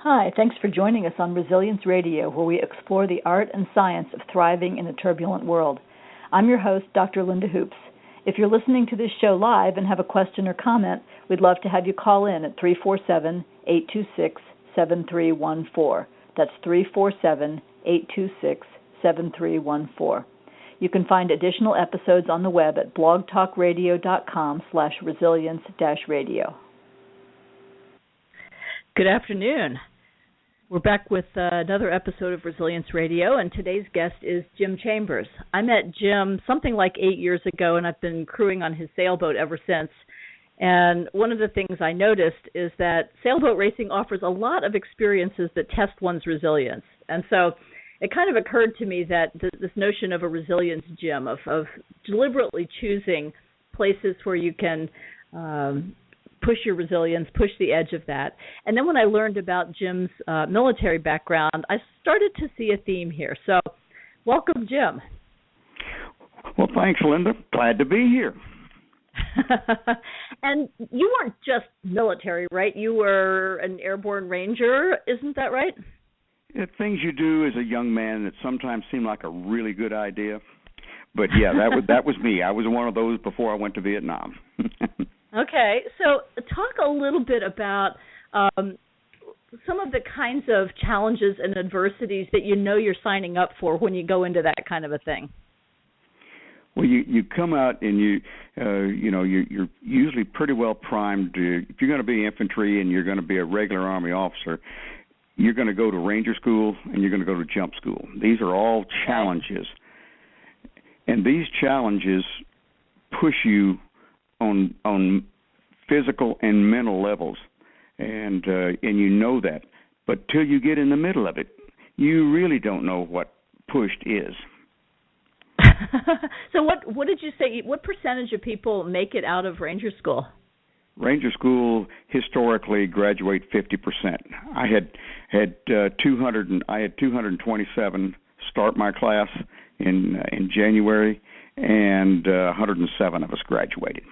Hi, thanks for joining us on Resilience Radio, where we explore the art and science of thriving in a turbulent world. I'm your host, Dr. Linda Hoops. If you're listening to this show live and have a question or comment, we'd love to have you call in at 347-826-7314. That's 347-826-7314. You can find additional episodes on the web at blogtalkradio.com/resilience-radio. Good afternoon. We're back with another episode of Resilience Radio, and today's guest is Jim Chambers. I met Jim something like 8 years ago, and I've been crewing on his sailboat ever since. And one of the things I noticed is that sailboat racing offers a lot of experiences that test one's resilience. And so it kind of occurred to me that this notion of a resilience gym, of deliberately choosing places where you can push your resilience, push the edge of that. And then when I learned about Jim's military background, I started to see a theme here. So welcome, Jim. Well, thanks, Linda. Glad to be here. And you weren't just military, right? You were an airborne ranger, isn't that right? Things you do as a young man that sometimes seem like a really good idea. But yeah, that was me. I was one of those before I went to Vietnam. Okay, so talk a little bit about some of the kinds of challenges and adversities that you know you're signing up for when you go into that kind of a thing. Well, you come out and you're usually pretty well primed. If you're going to be infantry and you're going to be a regular Army officer, you're going to go to Ranger School and you're going to go to Jump School. These are all challenges, and these challenges push you on physical and mental levels, and you know that. But till you get in the middle of it, you really don't know what pushed is. So what did you say? What percentage of people make it out of Ranger School? Ranger School historically graduate 50%. I had 227 start my class in January, and 107 of us graduated.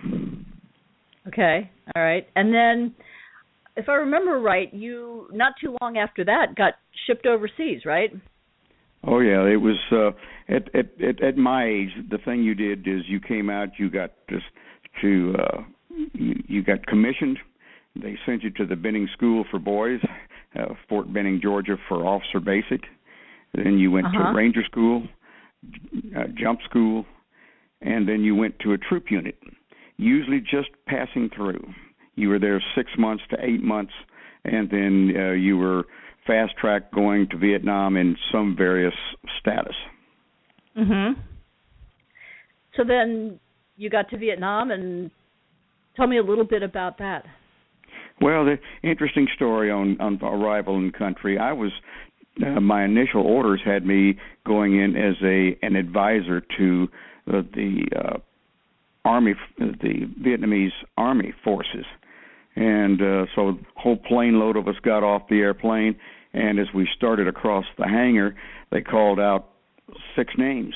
Okay, all right. And then, if I remember right, you, not too long after that, got shipped overseas, right? Oh, yeah. It was, at my age, the thing you did is you came out, you got you got commissioned. They sent you to the Benning School for Boys, Fort Benning, Georgia, for Officer Basic. Then you went to Ranger School, Jump School, and then you went to a troop unit, usually just passing through. You were there 6 months to 8 months, and then you were fast-tracked going to Vietnam in some various status. Mm-hmm. So then you got to Vietnam, and tell me a little bit about that. Well, the interesting story on arrival in country, I was my initial orders had me going in as an advisor to the Vietnamese Army forces, and so a whole plane load of us got off the airplane, and as we started across the hangar, they called out 6 names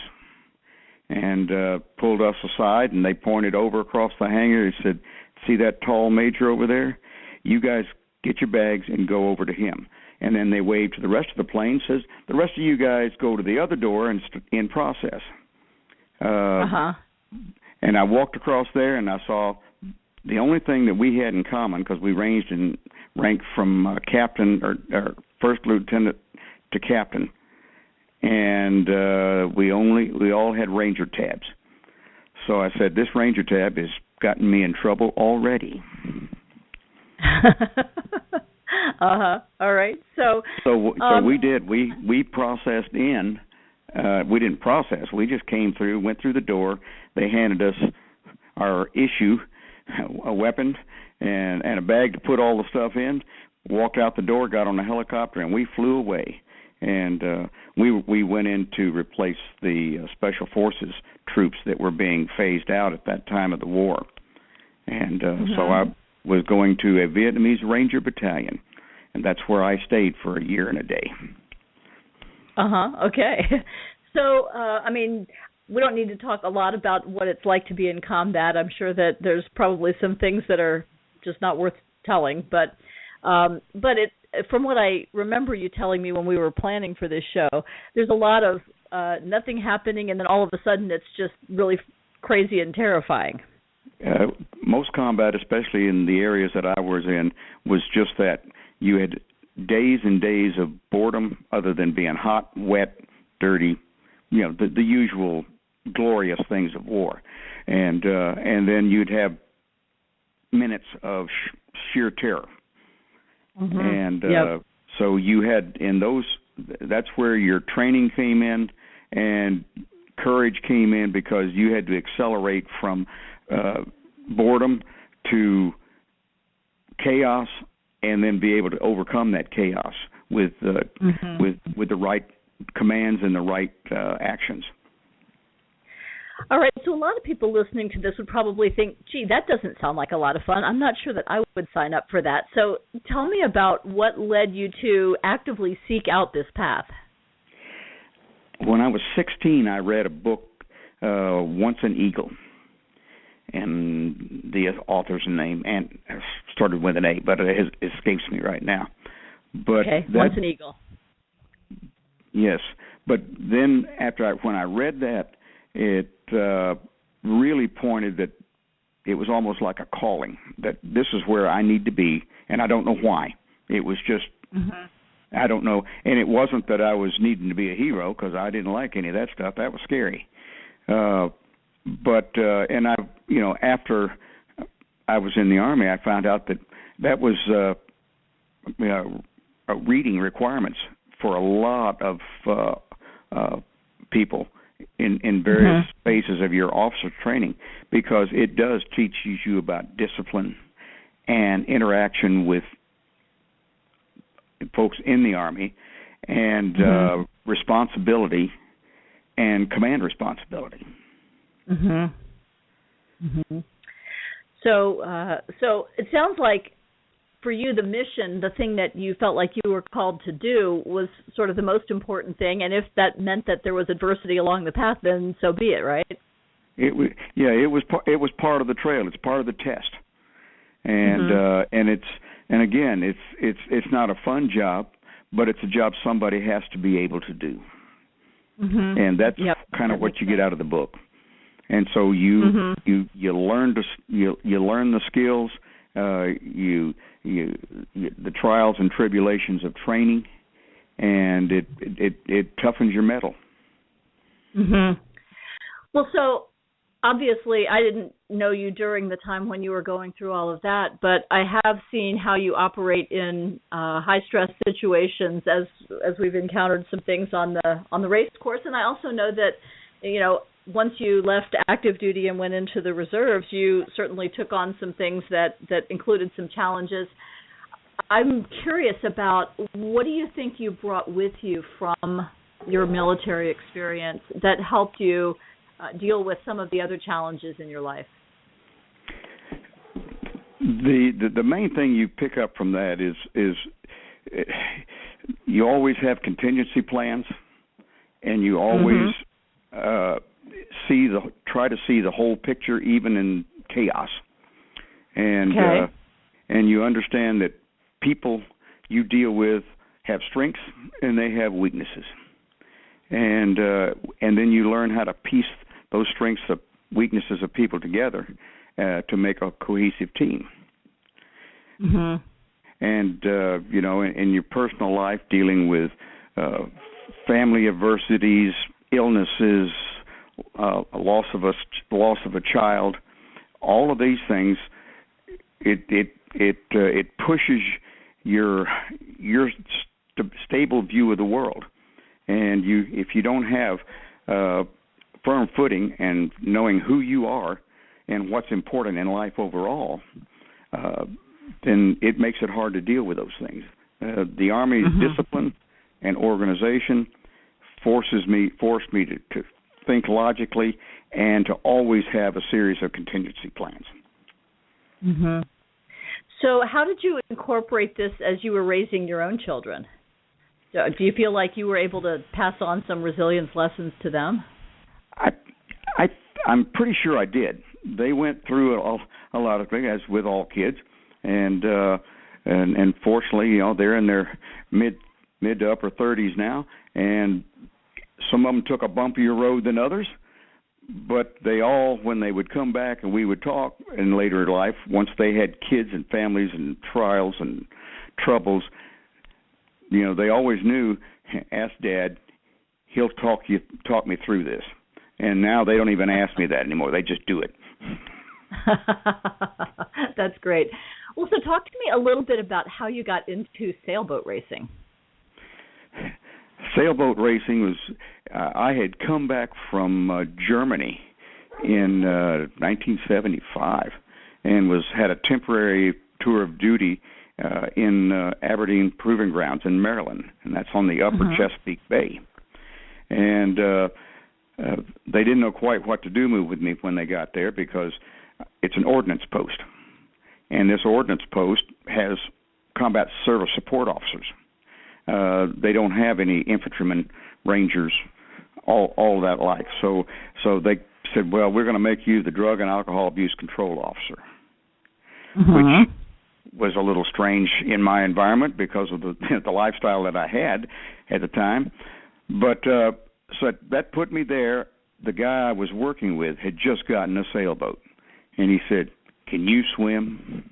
and pulled us aside, and they pointed over across the hangar. They said, "See that tall major over there? You guys get your bags and go over to him." And then they waved to the rest of the plane, says, "The rest of you guys go to the other door and in process." And I walked across there, and I saw the only thing that we had in common, because we ranged in rank from captain or first lieutenant to captain, and we all had Ranger tabs. So I said, "This Ranger tab has gotten me in trouble already." All right. So we did. We processed in. We didn't process. We just came through, went through the door. They handed us our issue, a weapon, and a bag to put all the stuff in. Walked out the door, got on a helicopter, and we flew away. And we went in to replace the Special Forces troops that were being phased out at that time of the war. And so I was going to a Vietnamese Ranger battalion, and that's where I stayed for a year and a day. Okay. So, I mean, we don't need to talk a lot about what it's like to be in combat. I'm sure that there's probably some things that are just not worth telling. But But from what I remember you telling me when we were planning for this show, there's a lot of nothing happening, and then all of a sudden it's just really crazy and terrifying. Most combat, especially in the areas that I was in, was just that. You had days and days of boredom other than being hot, wet, dirty, the usual glorious things of war. And then you'd have minutes of sheer terror. Mm-hmm. And so you had in those, that's where your training came in and courage came in, because you had to accelerate from boredom to chaos, and then be able to overcome that chaos with with the right commands and the right actions. All right, so a lot of people listening to this would probably think, gee, that doesn't sound like a lot of fun. I'm not sure that I would sign up for that. So tell me about what led you to actively seek out this path. When I was 16, I read a book, Once an Eagle, and the author's name and started with an A, but it escapes me right now. But okay, Once an Eagle. Yes, but then when I read that, it really pointed that it was almost like a calling, that this is where I need to be, and I don't know why. It was just, I don't know, and it wasn't that I was needing to be a hero, because I didn't like any of that stuff. That was scary. But and I, after I was in the Army, I found out that was reading requirements for a lot of people in various phases of your officer training, because it does teach you about discipline and interaction with folks in the Army, and responsibility and command responsibility. So it sounds like for you, the mission, the thing that you felt like you were called to do, was sort of the most important thing. And if that meant that there was adversity along the path, then so be it, right? It was part of the trail. It's part of the test, and it's not a fun job, but it's a job somebody has to be able to do, and that's kind of what you get out of the book. And so you learn the skills, the trials and tribulations of training, and it toughens your mettle. Well, so obviously I didn't know you during the time when you were going through all of that, but I have seen how you operate in high stress situations as we've encountered some things on the race course, and I also know that once you left active duty and went into the reserves, you certainly took on some things that included some challenges. I'm curious about, what do you think you brought with you from your military experience that helped you deal with some of the other challenges in your life? The main thing you pick up from that is you always have contingency plans, and you always try to see the whole picture, even in chaos, and you understand that people you deal with have strengths and they have weaknesses, and then you learn how to piece those strengths and weaknesses of people together to make a cohesive team. And in your personal life, dealing with family adversities, illnesses, loss of a child, all of these things, it pushes your stable view of the world, and if you don't have firm footing and knowing who you are and what's important in life overall, then it makes it hard to deal with those things. The Army's discipline and organization forced me to think logically and to always have a series of contingency plans. So how did you incorporate this as you were raising your own children? Do you feel like you were able to pass on some resilience lessons to them? I'm pretty sure I did. They went through a lot of things, as with all kids, and and fortunately, you know, they're in their mid to upper 30s now, and some of them took a bumpier road than others. But they all, when they would come back and we would talk in later life, once they had kids and families and trials and troubles, you know, they always knew, ask Dad, he'll talk me through this. And now they don't even ask me that anymore. They just do it. That's great. Well, so talk to me a little bit about how you got into sailboat racing. Sailboat racing was, I had come back from Germany in 1975 and had a temporary tour of duty in Aberdeen Proving Grounds in Maryland, and that's on the upper Chesapeake Bay. And they didn't know quite what to do with me when they got there because it's an ordnance post. And this ordnance post has combat service support officers. They don't have any infantrymen, rangers, all that like. So they said, well, we're going to make you the drug and alcohol abuse control officer, which was a little strange in my environment because of the lifestyle that I had at the time. But so that put me there. The guy I was working with had just gotten a sailboat, and he said, can you swim?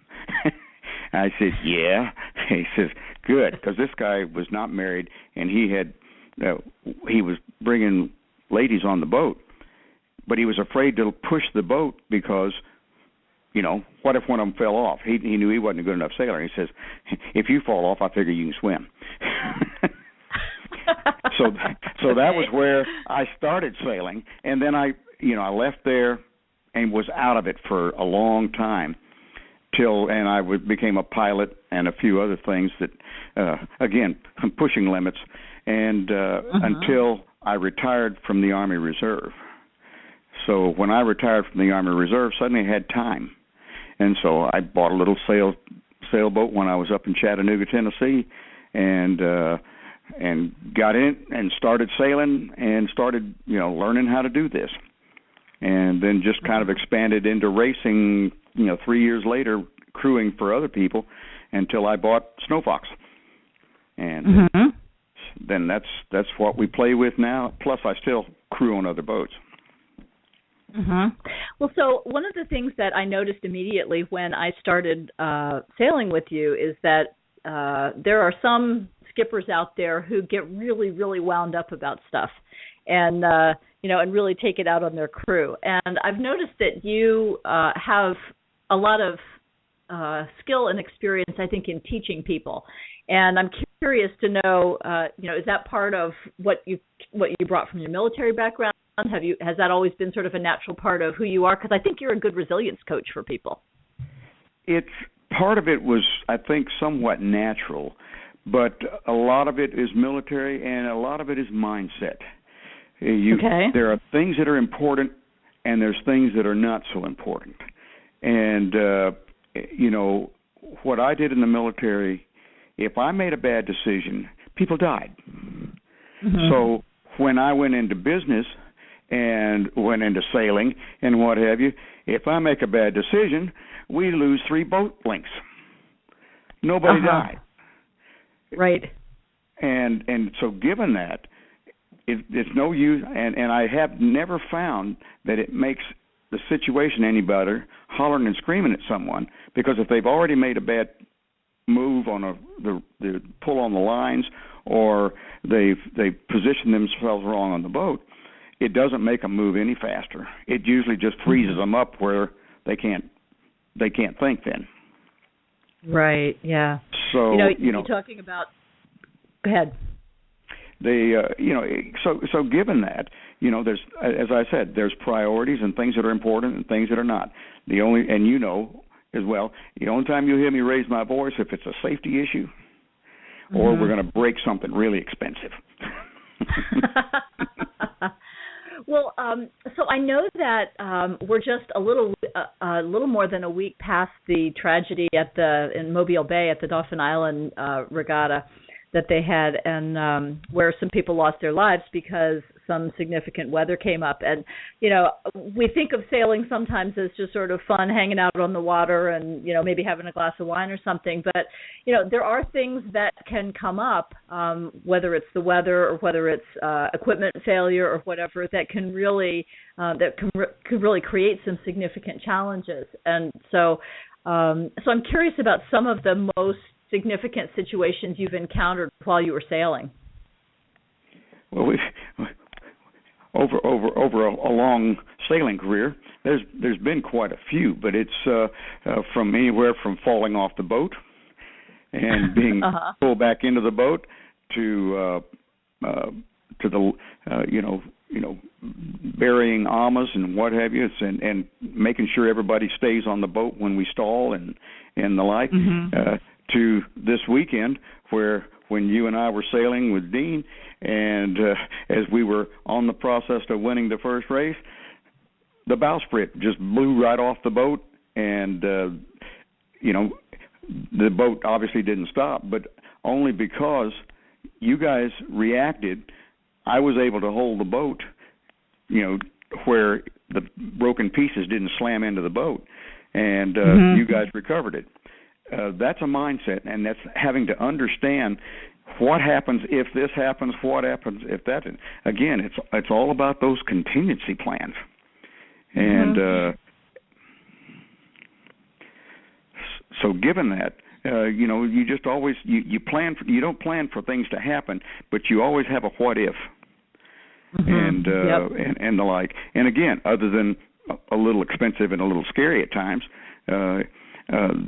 I said, yeah. He says, good, because this guy was not married, and he was bringing ladies on the boat, but he was afraid to push the boat because, you know, what if one of them fell off? He knew he wasn't a good enough sailor. He says, if you fall off, I figure you can swim. So that was where I started sailing, and then I left there and was out of it for a long time and I became a pilot and a few other things that, again, pushing limits, and until I retired from the Army Reserve. So when I retired from the Army Reserve, suddenly I had time, and so I bought a little sailboat when I was up in Chattanooga, Tennessee, and got in and started sailing and started, you know, learning how to do this. And then just kind of expanded into racing, you know, 3 years later, crewing for other people until I bought Snow Fox. And then that's what we play with now. Plus, I still crew on other boats. Well, so one of the things that I noticed immediately when I started sailing with you is that there are some skippers out there who get really, really wound up about stuff, and and really take it out on their crew. And I've noticed that you have a lot of skill and experience, I think, in teaching people. And I'm curious to know, is that part of what you brought from your military background? Has that always been sort of a natural part of who you are? Because I think you're a good resilience coach for people. Part of it was, I think, somewhat natural, but a lot of it is military and a lot of it is mindset. There are things that are important, and there's things that are not so important. And, what I did in the military, if I made a bad decision, people died. So when I went into business and went into sailing and what have you, if I make a bad decision, we lose 3 boat links. Nobody died. Right. And so given that, it's no use, and I have never found that it makes the situation any better hollering and screaming at someone, because if they've already made a bad move on the pull on the lines, or they've positioned themselves wrong on the boat, it doesn't make them move any faster. It usually just freezes them up where they can't think then. Right. Yeah. So you're talking about. Go ahead. So given that, there's, as I said, there's priorities and things that are important and things that are not. The only time you'll hear me raise my voice if it's a safety issue, or we're going to break something really expensive. Well, so I know that we're just a little more than a week past the tragedy in Mobile Bay at the Dauphin Island Regatta that they had, and where some people lost their lives because some significant weather came up. And, we think of sailing sometimes as just sort of fun, hanging out on the water and, maybe having a glass of wine or something. But, there are things that can come up, whether it's the weather or whether it's equipment failure or whatever, that can really could really create some significant challenges. And so I'm curious about some of the most significant situations you've encountered while you were sailing. Well, over a long sailing career, there's been quite a few, but it's from anywhere from falling off the boat and being pulled back into the boat to the burying amas and what have you, and making sure everybody stays on the boat when we stall and the like. To this weekend when you and I were sailing with Dean, and as we were on the process of winning the first race, the bowsprit just blew right off the boat, and the boat obviously didn't stop, but only because you guys reacted. I was able to hold the boat, where the broken pieces didn't slam into the boat, and you guys recovered it. That's a mindset, and that's having to understand what happens if this happens, what happens if that. Again, it's all about those contingency plans, and so given that, you just always you plan. You don't plan for things to happen, but you always have a what if, and the like. And again, other than a little expensive and a little scary at times,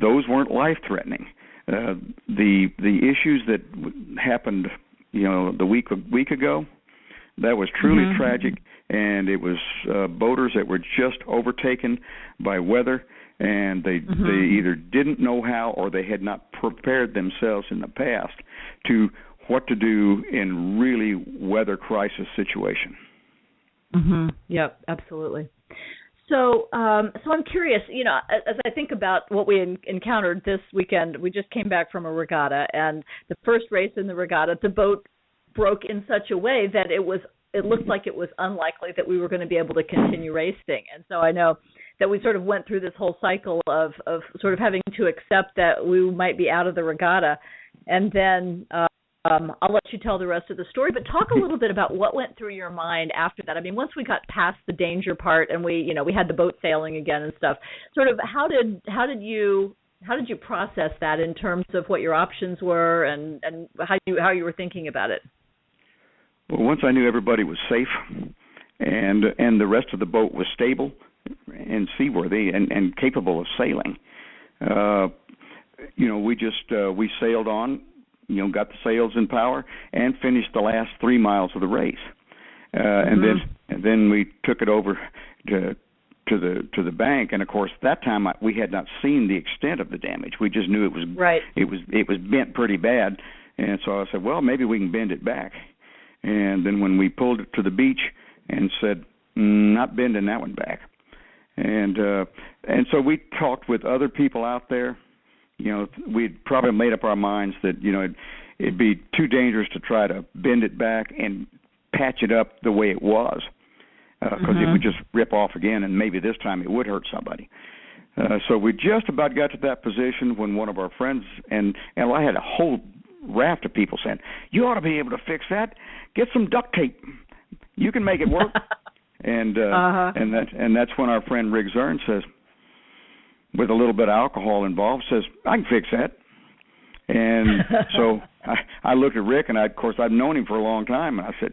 those weren't life-threatening. The issues that happened, the week ago, that was truly tragic, and it was boaters that were just overtaken by weather, and they either didn't know how or they had not prepared themselves in the past to what to do in really weather crisis situation. Yep, absolutely. So I'm curious, as I think about what we encountered this weekend, we just came back from a regatta, and the first race in the regatta, the boat broke in such a way that it looked like it was unlikely that we were going to be able to continue racing. And so I know that we sort of went through this whole cycle of sort of having to accept that we might be out of the regatta. And then I'll let you tell the rest of the story, but talk a little bit about what went through your mind after that. I mean, once we got past the danger part and we had the boat sailing again and stuff, sort of how did you process that in terms of what your options were and how you were thinking about it? Well, once I knew everybody was safe and the rest of the boat was stable and seaworthy and capable of sailing, we sailed on, got the sails in power and finished the last 3 miles of the race, and then we took it over to the bank. And of course, that time we had not seen the extent of the damage. We just knew it was it was bent pretty bad, and so I said, well, maybe we can bend it back. And then when we pulled it to the beach and said, not bending that one back, and so we talked with other people out there. We'd probably made up our minds that, it'd be too dangerous to try to bend it back and patch it up the way it was, because it would just rip off again, and maybe this time it would hurt somebody. So we just about got to that position when one of our friends, and I had a whole raft of people saying, you ought to be able to fix that. Get some duct tape. You can make it work. And that's when our friend Rick Zern says, with a little bit of alcohol involved, says, I can fix that. And so I looked at Rick, and of course I'd known him for a long time, and I said,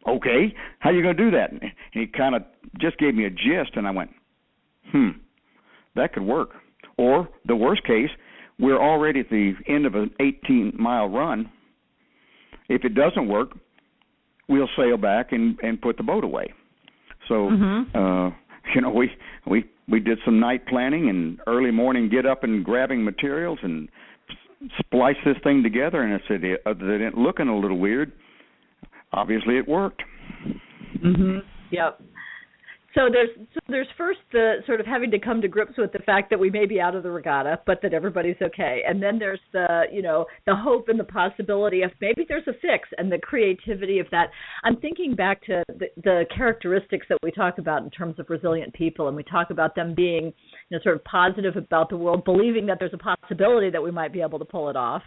okay, how are you going to do that? And he kind of just gave me a gist, and I went, that could work. Or the worst case, we're already at the end of an 18-mile run. If it doesn't work, we'll sail back and put the boat away. So, we did some night planning and early morning get up and grabbing materials and splice this thing together. And I said, other than it looking a little weird, obviously it worked. Yep. there's first the sort of having to come to grips with the fact that we may be out of the regatta, but that everybody's okay. And then there's the hope and the possibility of maybe there's a fix and the creativity of that. I'm thinking back to the characteristics that we talk about in terms of resilient people, and we talk about them being, sort of positive about the world, believing that there's a possibility that we might be able to pull it off,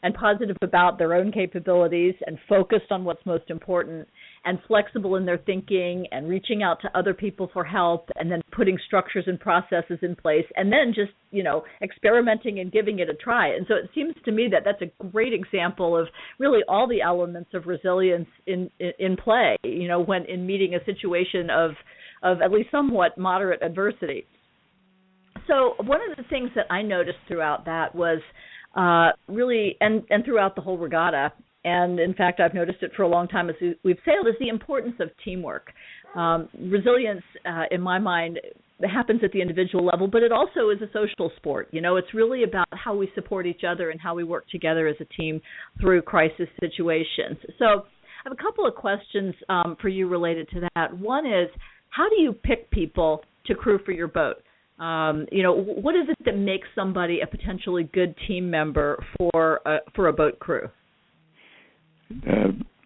and positive about their own capabilities and focused on what's most important, and flexible in their thinking and reaching out to other people for help, and then putting structures and processes in place, and then just, experimenting and giving it a try. And so it seems to me that that's a great example of really all the elements of resilience in play, when in meeting a situation of at least somewhat moderate adversity. So one of the things that I noticed throughout that was really, and throughout the whole regatta, and in fact I've noticed it for a long time as we've sailed, is the importance of teamwork. Resilience, in my mind, happens at the individual level, but it also is a social sport. It's really about how we support each other and how we work together as a team through crisis situations. So I have a couple of questions for you related to that. One is, how do you pick people to crew for your boat? What is it that makes somebody a potentially good team member for a boat crew?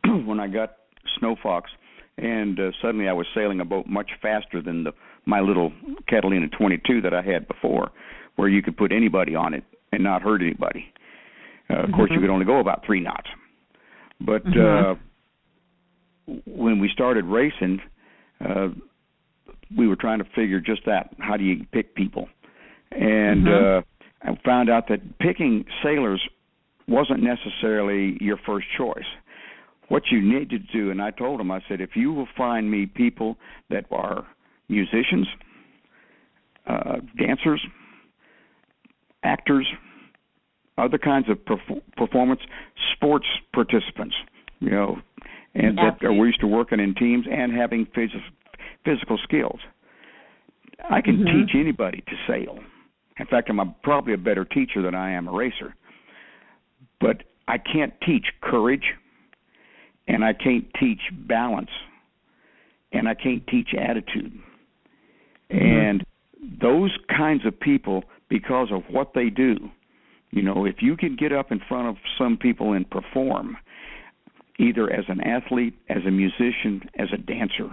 When I got Snow Fox, and suddenly I was sailing a boat much faster than my little Catalina 22 that I had before, where you could put anybody on it and not hurt anybody. Of course, you could only go about 3 knots. But when we started racing, we were trying to figure just that. How do you pick people? And I found out that picking sailors wasn't necessarily your first choice. What you need to do, and I told them, I said, if you will find me people that are musicians, dancers, actors, other kinds of performance, sports participants, and that are used to working in teams and having physical skills. I can teach anybody to sail. In fact, I'm probably a better teacher than I am a racer. But I can't teach courage, and I can't teach balance, and I can't teach attitude. And those kinds of people, because of what they do, if you can get up in front of some people and perform, either as an athlete, as a musician, as a dancer,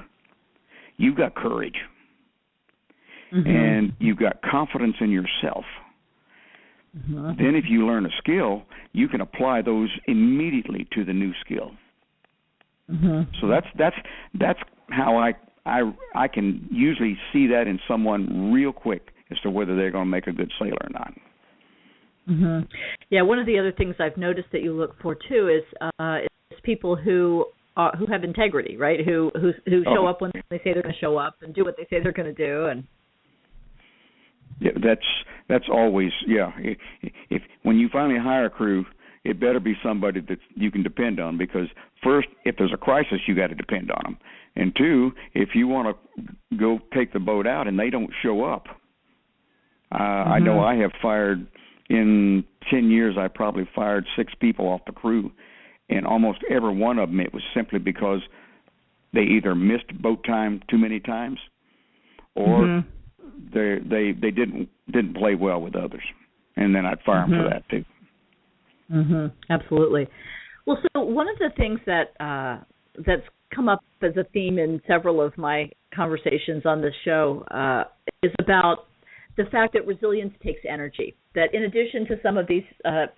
you've got courage, and you've got confidence in yourself. Then if you learn a skill, you can apply those immediately to the new skill. So that's how I can usually see that in someone real quick as to whether they're going to make a good sailor or not. Yeah, one of the other things I've noticed that you look for too is people who have integrity, right? Who show up when they say they're going to show up and do what they say they're going to do. And yeah, that's always, If when you finally hire a crew, it better be somebody that you can depend on, because first, if there's a crisis, you got to depend on them, and two, if you want to go take the boat out and they don't show up, I know I have fired in 10 years. I probably fired 6 people off the crew, and almost every one of them, it was simply because they either missed boat time too many times, or they didn't play well with others, and then I'd fire them for that too. Absolutely. Well, so one of the things that's come up as a theme in several of my conversations on this show is about the fact that resilience takes energy. That in addition to some of these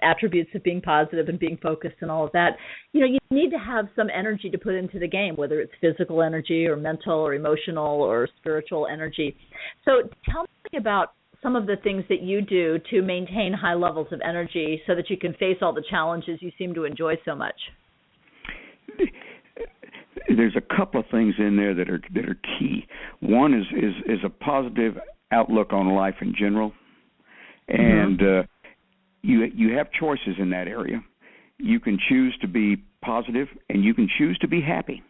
attributes of being positive and being focused and all of that, you need to have some energy to put into the game, whether it's physical energy or mental or emotional or spiritual energy. So tell me about some of the things that you do to maintain high levels of energy so that you can face all the challenges you seem to enjoy so much. There's a couple of things in there that are key. One is a positive outlook on life in general, and you have choices in that area. You can choose to be positive, and you can choose to be happy.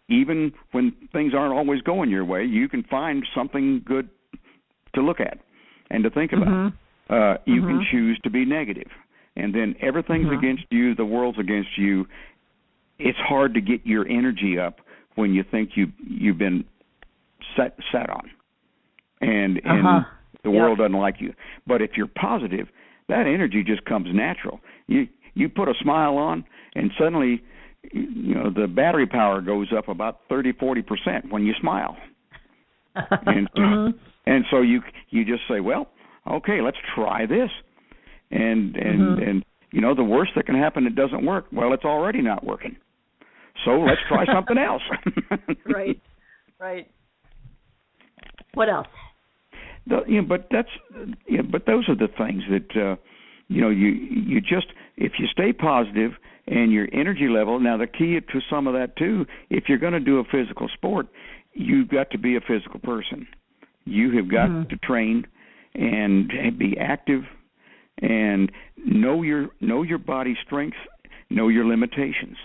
Even when things aren't always going your way, you can find something good to look at and to think about. You can choose to be negative, and then everything's against you, the world's against you. It's hard to get your energy up when you think you've been sat on, and the Yep. world doesn't like you. But if you're positive, that energy just comes natural. You put a smile on, and suddenly, the battery power goes up about 30-40% when you smile. And and so you just say, well, okay, let's try this. And the worst that can happen, it doesn't work. Well, it's already not working. So let's try something else. Right. What else? But those are the things that you just, if you stay positive and your energy level. Now the key to some of that too, if you're going to do a physical sport, you've got to be a physical person. You have got to train and be active and know your body's strengths, know your limitations.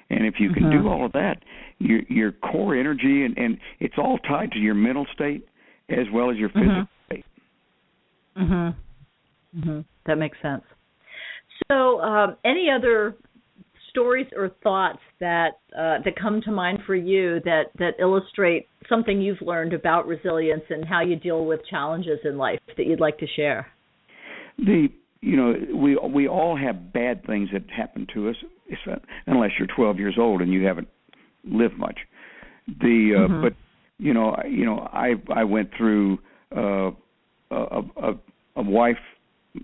And if you can do all of that, your core energy, and it's all tied to your mental state as well as your physical state. That makes sense. So any other stories or thoughts that come to mind for you that illustrate something you've learned about resilience and how you deal with challenges in life that you'd like to share? We all have bad things that happen to us, unless you're 12 years old and you haven't lived much. But I went through a wife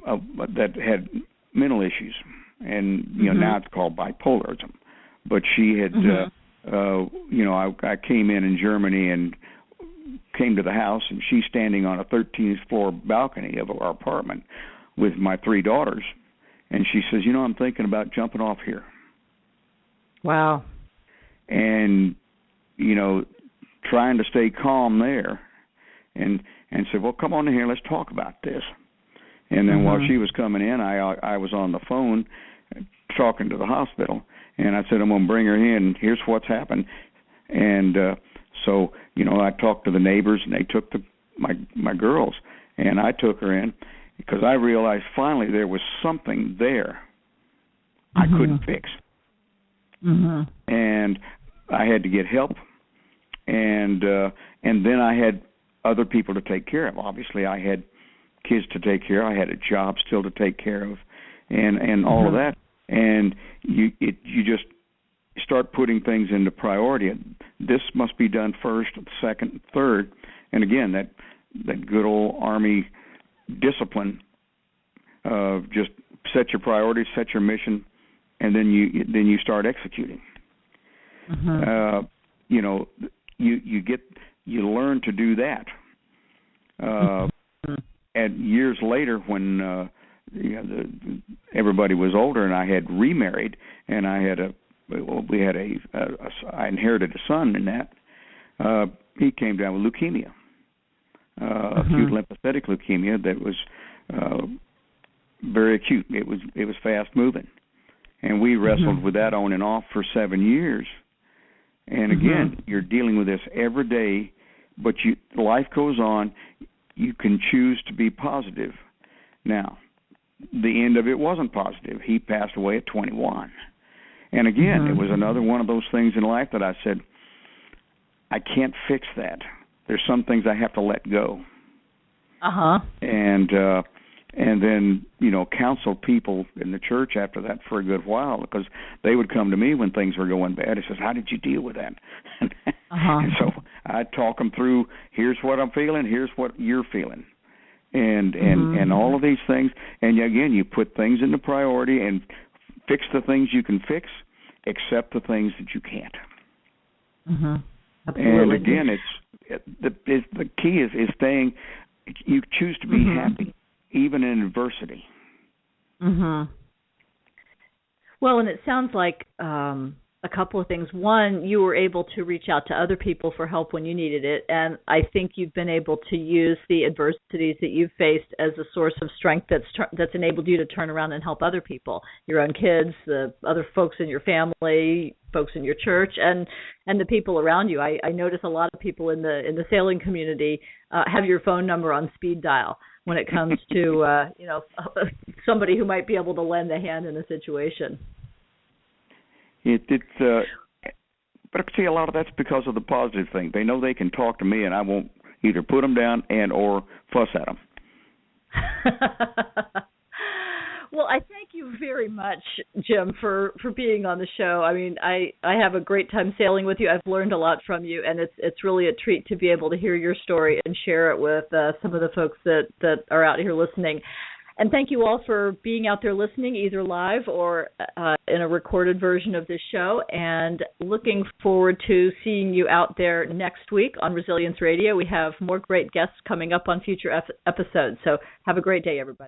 that had mental issues, and now it's called bipolarism. But she had, I came in Germany and came to the house, and she's standing on a 13th floor balcony of our apartment with my 3 daughters, and she says, I'm thinking about jumping off here. Wow. And, trying to stay calm there and said, well, come on in here, let's talk about this. And then while she was coming in, I was on the phone talking to the hospital, and I said, I'm going to bring her in. Here's what's happened. And so, I talked to the neighbors, and they took my girls, and I took her in because I realized finally there was something there I couldn't fix. And I had to get help, and then I had other people to take care of. Obviously, I had kids to take care of. I had a job still to take care of, and all of that. And you just start putting things into priority. This must be done first, second, third, and again that good old Army discipline of just set your priorities, set your mission, and then you start executing. You learn to do that. And years later, when everybody was older, and I had remarried, and I inherited a son in that. He came down with leukemia, acute lymphocytic leukemia that was very acute. It was fast moving, and we wrestled with that on and off for 7 years. And again, you're dealing with this every day, but life goes on. You can choose to be positive. Now, the end of it wasn't positive. He passed away at 21. And again, it was another one of those things in life that I said, I can't fix that. There's some things I have to let go. And then, counsel people in the church after that for a good while, because they would come to me when things were going bad. He says, how did you deal with that? And so I'd talk them through, here's what I'm feeling, here's what you're feeling. And all of these things. And again, you put things into priority and fix the things you can fix, accept the things that you can't. Absolutely. And again, the key is staying, you choose to be happy, even in adversity. Well, and it sounds like a couple of things. One, you were able to reach out to other people for help when you needed it, and I think you've been able to use the adversities that you've faced as a source of strength that's enabled you to turn around and help other people, your own kids, the other folks in your family, folks in your church, and the people around you. I notice a lot of people in the sailing community have your phone number on speed dial when it comes to somebody who might be able to lend a hand in a situation. But I see a lot of that's because of the positive thing. They know they can talk to me, and I won't either put them down and or fuss at them. Well, I thank you very much, Jim, for being on the show. I mean, I have a great time sailing with you. I've learned a lot from you, and it's really a treat to be able to hear your story and share it with some of the folks that are out here listening. And thank you all for being out there listening, either live or in a recorded version of this show. And looking forward to seeing you out there next week on Resilience Radio. We have more great guests coming up on future episodes. So have a great day, everybody.